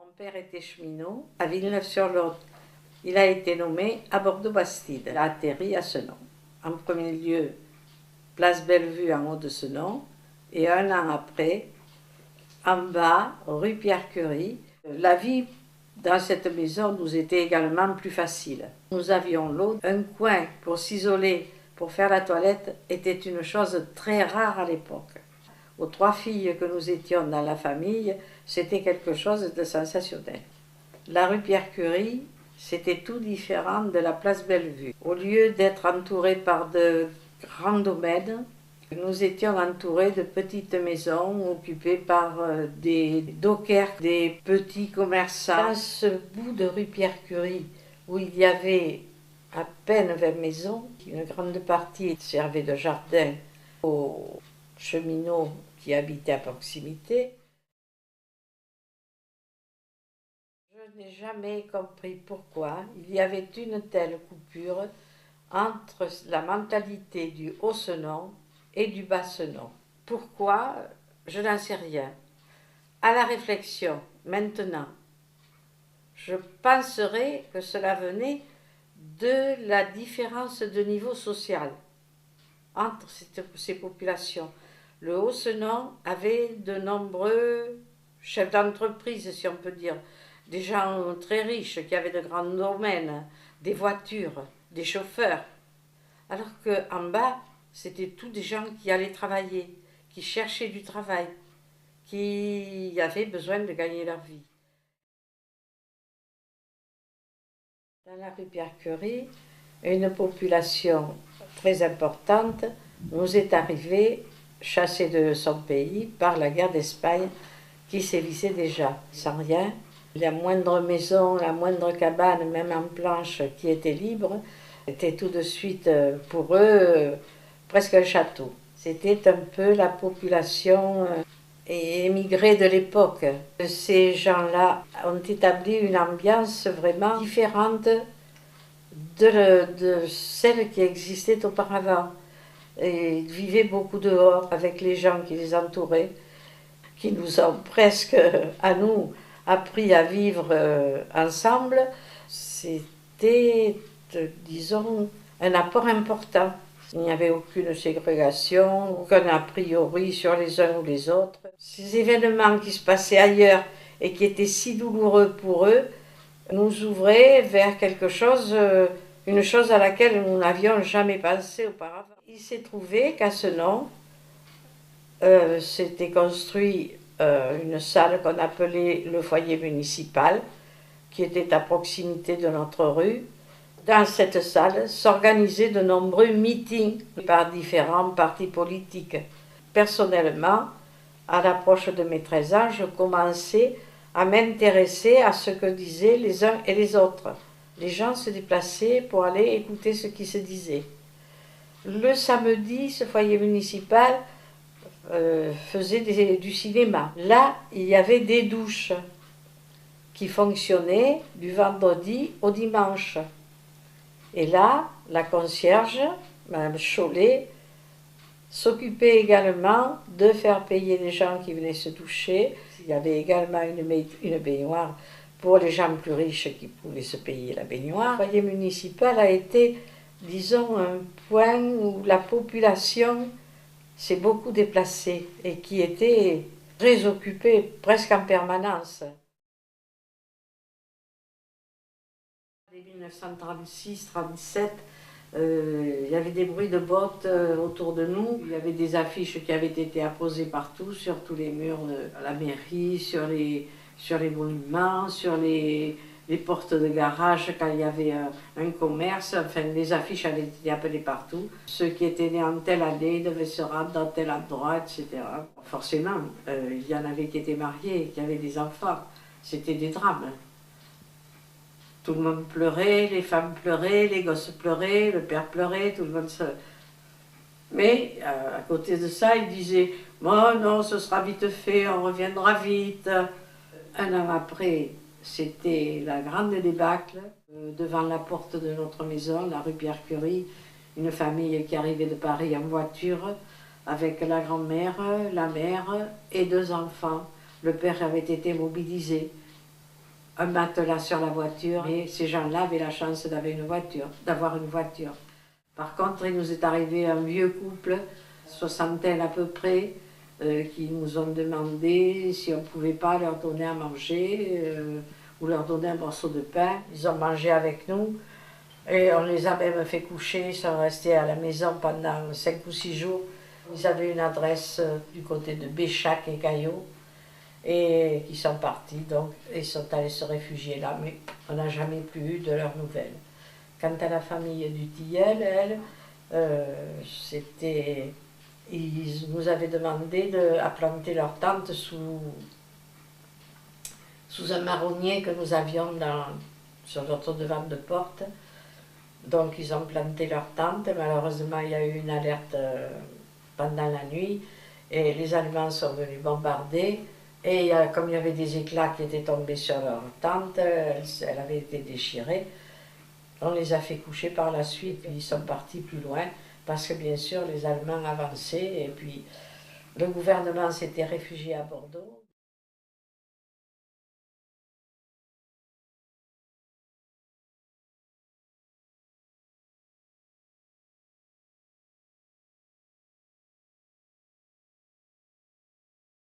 Mon père était cheminot à Villeneuve-sur-Lot. Il a été nommé à Bordeaux-Bastide. Il a atterri à Senon. En premier lieu, place Bellevue en haut de Senon. Et un an après, en bas, rue Pierre-Curie. La vie dans cette maison nous était également plus facile. Nous avions l'eau. Un coin pour s'isoler, pour faire la toilette, était une chose très rare à l'époque. Aux 3 filles que nous étions dans la famille, c'était quelque chose de sensationnel. La rue Pierre-Curie, c'était tout différent de la place Bellevue. Au lieu d'être entourés par de grands domaines, nous étions entourés de petites maisons occupées par des dockers, des petits commerçants. Dans ce bout de rue Pierre-Curie, où il y avait à peine 20 maisons, une grande partie servait de jardin aux cheminots qui habitaient à proximité, je n'ai jamais compris pourquoi il y avait une telle coupure entre la mentalité du Haut-Senon et du Bas-Senon. Pourquoi? Je n'en sais rien. À la réflexion, maintenant, je penserais que cela venait de la différence de niveau social entre ces populations. Le Haut-Senon avait de nombreux chefs d'entreprise, si on peut dire, des gens très riches qui avaient de grands domaines, des voitures, des chauffeurs, alors qu'en bas, c'était tous des gens qui allaient travailler, qui cherchaient du travail, qui avaient besoin de gagner leur vie. Dans la rue Pierre-Curie, une population très importante nous est arrivée, chassée de son pays par la guerre d'Espagne qui sévissait déjà, sans rien. La moindre maison, la moindre cabane, même en planche, qui était libre, était tout de suite pour eux presque un château. C'était un peu la population émigrée de l'époque. Ces gens-là ont établi une ambiance vraiment différente de celle qui existait auparavant. Et ils vivaient beaucoup dehors avec les gens qui les entouraient, qui nous ont presque, à nous, appris à vivre ensemble. C'était, disons, un apport important. Il n'y avait aucune ségrégation, aucun a priori sur les uns ou les autres. Ces événements qui se passaient ailleurs et qui étaient si douloureux pour eux nous ouvraient vers quelque chose, une chose à laquelle nous n'avions jamais pensé auparavant. Il s'est trouvé qu'à Senon, s'était construit une salle qu'on appelait le foyer municipal, qui était à proximité de notre rue. Dans cette salle s'organisaient de nombreux meetings par différents partis politiques. Personnellement, à l'approche de mes 13 ans, je commençais à m'intéresser à ce que disaient les uns et les autres. Les gens se déplaçaient pour aller écouter ce qui se disait. Le samedi, ce foyer municipal faisait du cinéma. Là, il y avait des douches qui fonctionnaient du vendredi au dimanche. Et là, la concierge, Mme Chollet, s'occupait également de faire payer les gens qui venaient se doucher. Il y avait également une baignoire pour les gens plus riches qui pouvaient se payer la baignoire. Le foyer municipal a été, disons, un point où la population s'est beaucoup déplacée et qui était très occupée presque en permanence. En 1936-37, il y avait des bruits de bottes autour de nous. Il y avait des affiches qui avaient été apposées partout, sur tous les murs de la mairie, sur les monuments, sur les portes de garage quand il y avait un commerce. Enfin, les affiches avaient été appelées partout. Ceux qui étaient nés en telle année devaient se rendre dans tel endroit, etc. Forcément, il y en avait qui étaient mariés, qui avaient des enfants. C'était des drames. Tout le monde pleurait, les femmes pleuraient, les gosses pleuraient, le père pleurait, tout le monde se... Mais à côté de ça, il disait « Oh non, ce sera vite fait, on reviendra vite ». Un an après, c'était la grande débâcle. Devant la porte de notre maison, la rue Pierre-Curie, une famille qui arrivait de Paris en voiture, avec la grand-mère, la mère et 2 enfants. Le père avait été mobilisé. un matelas sur la voiture. Et ces gens-là avaient la chance d'avoir une voiture. Par contre, il nous est arrivé un vieux couple, soixantaine à peu près, qui nous ont demandé si on ne pouvait pas leur donner à manger ou leur donner un morceau de pain. Ils ont mangé avec nous et on les a même fait coucher. Ils sont restés à la maison pendant 5 ou 6 jours. Ils avaient une adresse du côté de Béchac et Caillot et qui sont partis, donc ils sont allés se réfugier là, mais on n'a jamais plus eu de leurs nouvelles. Quant à la famille du Tilleul, elle, ils nous avaient demandé à planter leur tente sous un marronnier que nous avions sur notre devant de porte. Donc ils ont planté leur tente. Malheureusement, il y a eu une alerte pendant la nuit et les Allemands sont venus bombarder. Et comme il y avait des éclats qui étaient tombés sur leur tente, elle avait été déchirée. On les a fait coucher par la suite, puis ils sont partis plus loin, parce que bien sûr les Allemands avançaient, et puis le gouvernement s'était réfugié à Bordeaux.